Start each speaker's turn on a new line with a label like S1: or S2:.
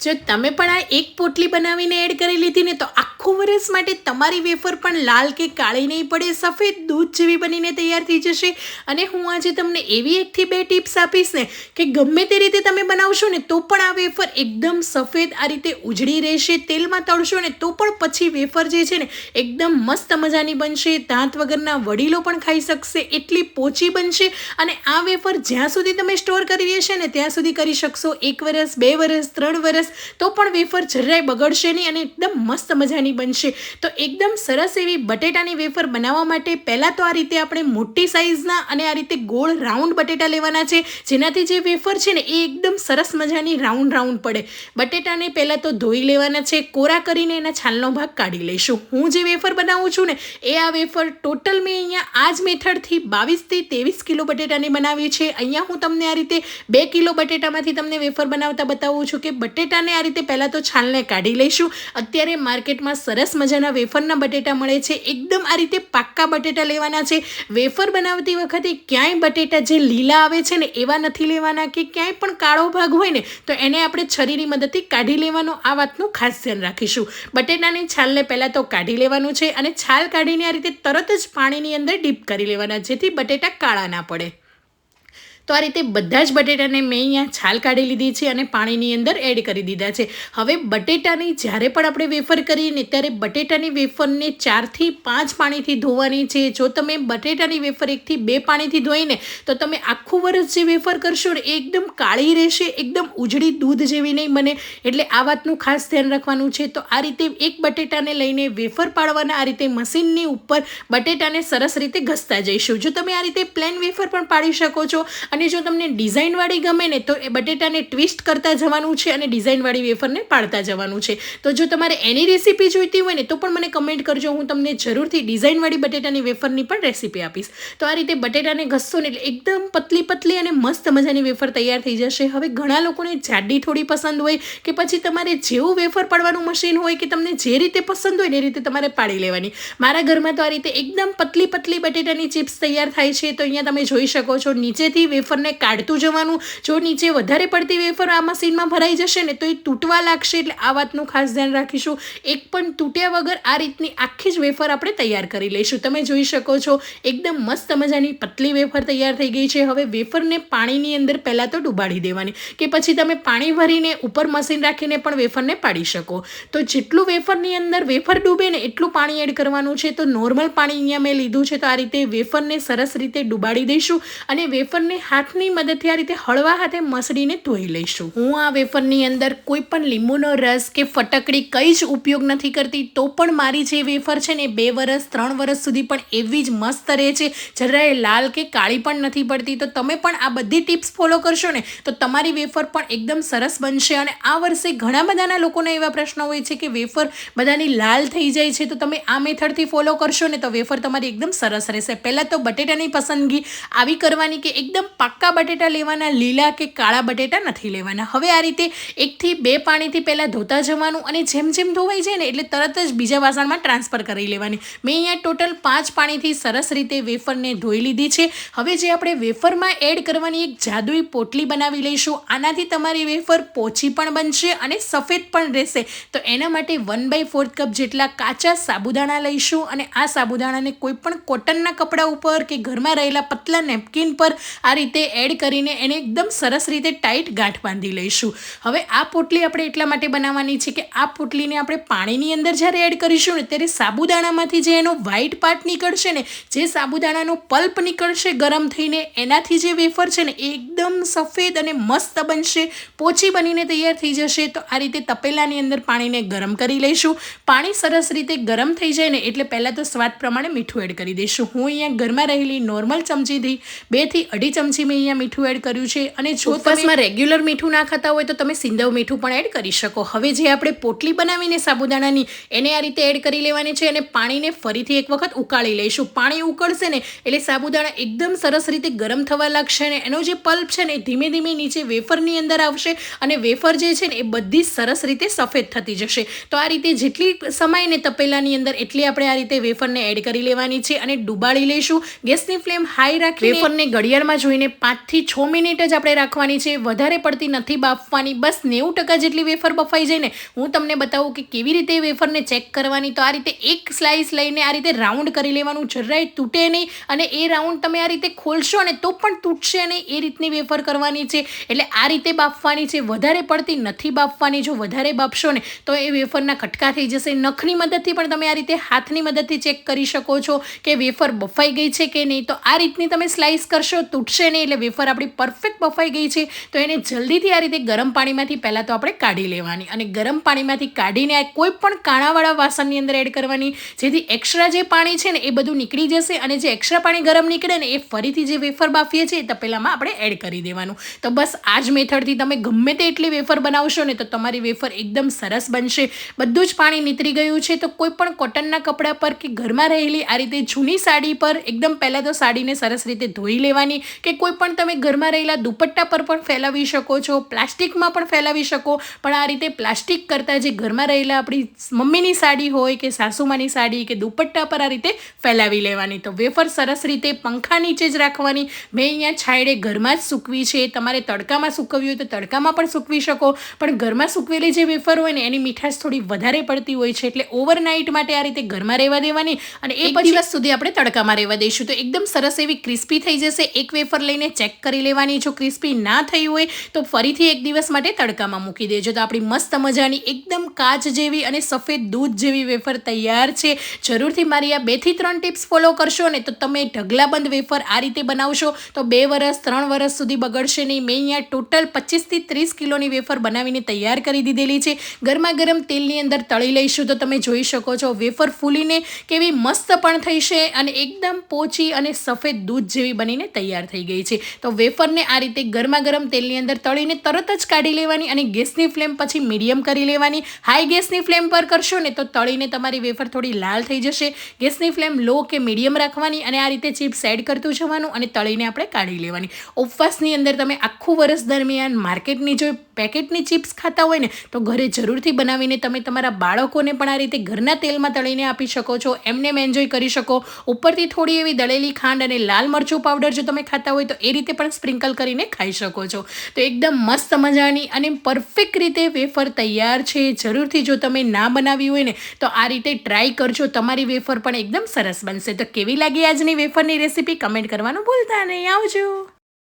S1: જો તમે પણ આ એક પોટલી બનાવીને એડ કરી લીધી ને તો આખું વર્ષ માટે તમારી વેફર પણ લાલ કે કાળી નહીં પડે, સફેદ દૂધ જેવી બનીને તૈયાર થઈ જશે. અને હું આજે તમને એવી 1 થી 2 ટિપ્સ આપીશ ને કે ગમે તે રીતે તમે બનાવશો ને તો પણ આ વેફર એકદમ સફેદ આ રીતે ઉજળી રહેશે. તેલમાં તળશો ને તો પણ પછી વેફર જે છે ને એકદમ મસ્ત મજાની બનશે. દાંત વગરના વડીલો પણ ખાઈ શકશે એટલી પોચી બનશે. અને આ વેફર જ્યાં સુધી તમે સ્ટોર કરી રહેશે ને ત્યાં સુધી કરી શકશો. 1 વર્ષ, 2 વર્ષ, 3 વર્ષ તો પણ વેફર જરાય બગડશે નહીં અને એકદમ મસ્ત મજાની બનશે. તો એકદમ સરસ એવી બટેટાની વેફર બનાવવા માટે પહેલાં તો આ રીતે આપણે મોટી સાઇઝના અને આ રીતે ગોળ રાઉન્ડ બટેટા લેવાના છે, જેનાથી જે વેફર છે ને એ એકદમ સરસ મજાની રાઉન્ડ પડે. બટેટાને પહેલાં તો ધોઈ લેવાના છે, કોરા કરીને એના છાલનો ભાગ કાઢી લઈશું. હું જે વેફર બનાવું છું ને એ આ વેફર ટોટલ મેં અહીંયા આ જ મેથડથી 22 થી 23 કિલો બટેટાની બનાવી છે. અહીંયા હું તમને આ રીતે 2 કિલો બટેટામાંથી તમને વેફર બનાવતા બતાવું છું કે બટેટાને આ રીતે પહેલાં તો છાલને કાઢી લઈશું. અત્યારે માર્કેટમાં સરસ મજાના વેફરના બટેટા મળે છે, એકદમ આ રીતે પાક્કા બટેટા લેવાના છે. વેફર બનાવતી વખતે ક્યાંય બટેટા જે લીલા આવે છે ને એવા નથી લેવાના, કે ક્યાંય પણ કાળો ભાગ હોય ને તો એને આપણે છરીની મદદથી કાઢી લેવાનો. આ વાતનું ખાસ ધ્યાન રાખીશું. બટેટાની છાલને પહેલાં તો કાઢી લેવાનું છે અને છાલ કાઢીને આ રીતે તરત જ પાણીની અંદર ડીપ કરી લેવાના, જેથી બટેટા કાળા ના પડે. તો આ રીતે બધા જ બટેટાને મેં અહીંયા છાલ કાઢી લીધી છે અને પાણીની અંદર એડ કરી દીધા છે. હવે બટેટાની જ્યારે પણ આપણે વેફર કરીએ ને ત્યારે બટેટાની વેફરને 4 થી 5 પાણીથી ધોવાની છે. જો તમે બટેટાની વેફર 1 થી 2 પાણીથી ધોઈને તો તમે આખું વર્ષ જે વેફર કરશો ને એ એકદમ કાળી રહેશે, એકદમ ઉજળી દૂધ જેવી નહીં બને. એટલે આ વાતનું ખાસ ધ્યાન રાખવાનું છે. તો આ રીતે એક બટેટાને લઈને વેફર પાડવાના, આ રીતે મશીનની ઉપર બટેટાને સરસ રીતે ઘસતા જઈશું. જો તમે આ રીતે પ્લેન વેફર પણ પાડી શકો છો અને જો તમને ડિઝાઇનવાળી ગમે ને તો એ બટેટાને ટ્વિસ્ટ કરતા જવાનું છે અને ડિઝાઇનવાળી વેફરને પાડતા જવાનું છે. તો જો તમારે એની રેસીપી જોઈતી હોય ને તો પણ મને કમેન્ટ કરજો, હું તમને જરૂરથી ડિઝાઇનવાળી બટેટાની વેફરની પણ રેસીપી આપીશ. તો આ રીતે બટેટાને ઘસશો ને એટલે એકદમ પતલી અને મસ્ત મજાની વેફર તૈયાર થઈ જશે. હવે ઘણા લોકોને જાડી થોડી પસંદ હોય કે પછી તમારે જેવું વેફર પાડવાનું મશીન હોય કે તમને જે રીતે પસંદ હોય ને એ રીતે તમારે પાડી લેવાની. મારા ઘરમાં તો આ રીતે એકદમ પતલી બટેટાની ચિપ્સ તૈયાર થાય છે. તો અહીંયા તમે જોઈ શકો છો નીચેથી વેફરને કાઢતું જવાનું. જો નીચે વધારે પડતી વેફર આ મશીનમાં ભરાઈ જશે ને તો એ તૂટવા લાગશે, એટલે આ વાતનું ખાસ ધ્યાન રાખીશું. એક પણ તૂટ્યા વગર આ રીતની આખી જ વેફર આપણે તૈયાર કરી લઈશું. તમે જોઈ શકો છો એકદમ મસ્ત મજાની પતલી વેફર તૈયાર થઈ ગઈ છે. હવે વેફરને પાણીની અંદર પહેલાં તો ડુબાડી દેવાની, કે પછી તમે પાણી ભરીને ઉપર મશીન રાખીને પણ વેફરને પાડી શકો. તો જેટલું વેફરની અંદર વેફર ડૂબે ને એટલું પાણી એડ કરવાનું છે. તો નોર્મલ પાણી અહીંયા મેં લીધું છે. તો આ રીતે વેફરને સરસ રીતે ડુબાડી દઈશું અને વેફરને હાથની મદદથી આ રીતે હળવા હાથે મસળીને ધોઈ લઈશું. હું આ વેફરની અંદર કોઈ પણ લીંબુનો રસ કે ફટકડી કંઈ જ ઉપયોગ નથી કરતી. તો પણ મારી જે વેફર છે ને 2 વર્ષ 3 વર્ષ સુધી પણ એવી જ મસ્ત રહે છે, જરાય લાલ કે કાળી પણ નથી પડતી. તો તમે પણ આ બધી ટિપ્સ ફોલો કરશો ને તો તમારી વેફર પણ એકદમ સરસ બનશે. અને આ વર્ષે ઘણા બધાના લોકોના એવા પ્રશ્નો હોય છે કે વેફર બધાની લાલ થઈ જાય છે. તો તમે આ મેથડથી ફોલો કરશો ને તો વેફર તમારી એકદમ સરસ રહેશે. પહેલાં તો બટેટાની પસંદગી આવી કરવાની કે એકદમ પાક્કા બટેટા લેવાના, લીલા કે કાળા બટેટા નથી લેવાના. હવે આ રીતે 1 થી 2 પાણીથી પહેલાં ધોતા જવાનું અને જેમ ધોવાઈ જાય ને એટલે તરત જ બીજા વાસણમાં ટ્રાન્સફર કરી લેવાની. મેં અહીંયા ટોટલ 5 પાણીથી સરસ રીતે વેફરને ધોઈ લીધી છે. હવે જે આપણે વેફરમાં એડ કરવાની એક જાદુઈ પોટલી બનાવી લઈશું. આનાથી તમારી વેફર પોચી પણ બનશે અને સફેદ પણ રહેશે. તો એના માટે 1/4 કપ જેટલા કાચા સાબુદાણા લઈશું અને આ સાબુદાણાને કોઈ પણ કોટનના કપડા ઉપર કે ઘરમાં રહેલા પતલા નેપકિન પર આ રીતે એડ કરીને એને એકદમ સરસ રીતે ટાઈટ ગાંઠ બાંધી લઈશું. હવે આ પોટલી આપણે એટલા માટે બનાવવાની છે કે આ પોટલીને આપણે પાણીની અંદર જ્યારે એડ કરીશું ને ત્યારે સાબુદાણામાંથી જે એનો વ્હાઈટ પાર્ટ નીકળશે ને, જે સાબુદાણાનો પલ્પ નીકળશે ગરમ થઈને, એનાથી જે વેફર છે ને એ એકદમ સફેદ અને મસ્ત બનશે, પોચી બનીને તૈયાર થઈ જશે. તો આ રીતે તપેલાની અંદર પાણીને ગરમ કરી લઈશું. પાણી સરસ રીતે ગરમ થઈ જાય ને એટલે પહેલાં તો સ્વાદ પ્રમાણે મીઠું એડ કરી દઈશું. હું અહીંયા ઘરમાં રહેલી નોર્મલ ચમચીથી 2 થી 2.5 ચમચી મેં અહીંયા મીઠું એડ કર્યું છે. અને જો તમે રેગ્યુલર મીઠું ના ખાતા હોય તો તમે સિંધવ મીઠું પણ એડ કરી શકો. હવે જે આપણે પોટલી બનાવીને સાબુદાણાની એને આ રીતે એડ કરી લેવાની છે અને પાણીને ફરીથી એક વખત ઉકાળી લઈશું. પાણી ઉકળશે ને એટલે સાબુદાણા એકદમ સરસ રીતે ગરમ થવા લાગશે અને એનો જે પલ્પ છે ને ધીમે ધીમે નીચે વેફરની અંદર આવશે અને વેફર જે છે ને એ બધી સરસ રીતે સફેદ થતી જશે. તો આ રીતે જેટલી સમય ને તપેલાની અંદર એટલી આપણે આ રીતે વેફરને એડ કરી લેવાની છે અને ડુબાડી લઈશું. ગેસની ફ્લેમ હાઈ રાખી વેફરને ઘડિયાળમાં જોઈને અને 5 થી 6 મિનિટ જ આપણે રાખવાની છે, વધારે પડતી નથી બાફવાની. બસ 90% જેટલી વેફર બફાઈ જાય ને, હું તમને બતાવું કે કેવી રીતે વેફરને ચેક કરવાની. તો આ રીતે એક સ્લાઇસ લઈને આ રીતે રાઉન્ડ કરી લેવાનું, જરાય તૂટે નહીં. અને એ રાઉન્ડ તમે આ રીતે ખોલશો ને તો પણ તૂટશે નહીં, એ રીતની વેફર કરવાની છે. એટલે આ રીતે બાફવાની છે, વધારે પડતી નથી બાફવાની. જો વધારે બાફશો ને તો એ વેફરના કટકા થઈ જશે. નખની મદદથી પણ તમે આ રીતે હાથની મદદથી ચેક કરી શકો છો કે વેફર બફાઈ ગઈ છે કે નહીં. તો આ રીતની તમે સ્લાઇસ કરશો, તૂટશે નહીં. એટલે વેફર આપણી પરફેક્ટ બફાઈ ગઈ છે. તો એને જલ્દીથી આ રીતે ગરમ પાણીમાંથી પહેલાં તો આપણે કાઢી લેવાની, અને ગરમ પાણીમાંથી કાઢીને કોઈ પણ કાણાવાળા વાસણની અંદર એડ કરવાની, જેથી એક્સ્ટ્રા જે પાણી છે ને એ બધું નીકળી જશે. અને જે એક્સ્ટ્રા પાણી ગરમ નીકળે ને એ ફરીથી જે વેફર બાફીએ છીએ એ તપેલામાં આપણે એડ કરી દેવાનું. તો બસ આ જ મેથડથી તમે ગમે તે એટલી વેફર બનાવશો ને તો તમારી વેફર એકદમ સરસ બનશે. બધું જ પાણી નીતરી ગયું છે તો કોઈ પણ કોટનના કપડા પર કે ઘરમાં રહેલી આ રીતે જૂની સાડી પર એકદમ પહેલાં તો સાડીને સરસ રીતે ધોઈ લેવાની, કે કોઈ પણ તમે ઘરમાં રહેલા દુપટ્ટા પર પણ ફેલાવી શકો છો, પ્લાસ્ટિકમાં પણ ફેલાવી શકો. પણ આ રીતે પ્લાસ્ટિક કરતાં જે ઘરમાં રહેલા આપણી મમ્મીની સાડી હોય કે સાસુમાની સાડી કે દુપટ્ટા પર આ રીતે ફેલાવી લેવાની. તો વેફર સરસ રીતે પંખા નીચે જ રાખવાની. મેં અહીંયા છાંયડે ઘરમાં જ સૂકવી છે. તમારે તડકામાં સૂકવવી હોય તો તડકામાં પણ સૂકવી શકો, પણ ઘરમાં સૂકવેલી જે વેફર હોય ને એની મીઠાશ થોડી વધારે પડતી હોય છે, એટલે ઓવરનાઇટ માટે આ રીતે ઘરમાં રહેવા દેવાની. અને એક દિવસ સુધી આપણે તડકામાં રહેવા દઈશું તો એકદમ સરસ એવી ક્રિસ્પી થઈ જશે. એક વેફર લઈને ચેક કરી લેવાની, જો ક્રિસ્પી ના થઈ હોય તો ફરીથી એક દિવસ માટે તડકામાં મૂકી દેજો. તો આપણી મસ્ત મજાની એકદમ કાચ જેવી અને સફેદ દૂધ જેવી વેફર તૈયાર છે. જરૂરથી મારી આ 2 થી 3 ટિપ્સ ફોલો કરશો ને તો તમે ઢગલાબંધ વેફર આ રીતે બનાવશો તો 2 વર્ષ 3 વર્ષ સુધી બગડશે નહીં. મેં અહીંયા ટોટલ 25 થી 30 કિલોની વેફર બનાવીને તૈયાર કરી દીધેલી છે. ગરમા ગરમ તેલની અંદર તળી લઈશું તો તમે જોઈ શકો છો વેફર ફૂલીને કેવી મસ્ત પણ થઈ છે અને એકદમ પોચી અને સફેદ દૂધ જેવી બનીને તૈયાર થઈ ગઈ છે. તો વેફરને આ રીતે ગરમા ગરમ તેલની અંદર તળીને તરત જ કાઢી લેવાની અને ગેસની ફ્લેમ પછી મીડિયમ કરી લેવાની. હાઈ ગેસની ફ્લેમ પર કરશો ને તો તળીને તમારી વેફર થોડી લાલ થઈ જશે. ગેસની ફ્લેમ લો કે મીડિયમ રાખવાની અને આ રીતે ચિપ્સ એડ કરતું જવાનું અને તળીને આપણે કાઢી લેવાની. ઉપવાસની અંદર તમે આખું વર્ષ દરમિયાન માર્કેટની જો પેકેટની ચિપ્સ ખાતા હોય ને તો ઘરે જરૂરથી બનાવીને તમે તમારા બાળકોને પણ આ રીતે ઘરના તેલમાં તળીને આપી શકો છો. એમને એન્જોય કરી શકો. ઉપરથી થોડી એવી દળેલી ખાંડ અને લાલ મરચું પાવડર જો તમે ખાતા હોય તો એ રીતે પણ સ્પ્રિંકલ કરીને ખાઈ શકો છો. તો એકદમ મસ્ત મજાની અને પરફેક્ટ રીતે વેફર તૈયાર છે. જરૂરથી જો તમે ના બનાવી હોય ને તો આ રીતે ટ્રાય કરજો, તમારી વેફર પણ એકદમ સરસ બનશે. તો કેવી લાગી આજની વેફરની રેસીપી કમેન્ટ કરવાનું ભૂલતા નહીં. આવજો.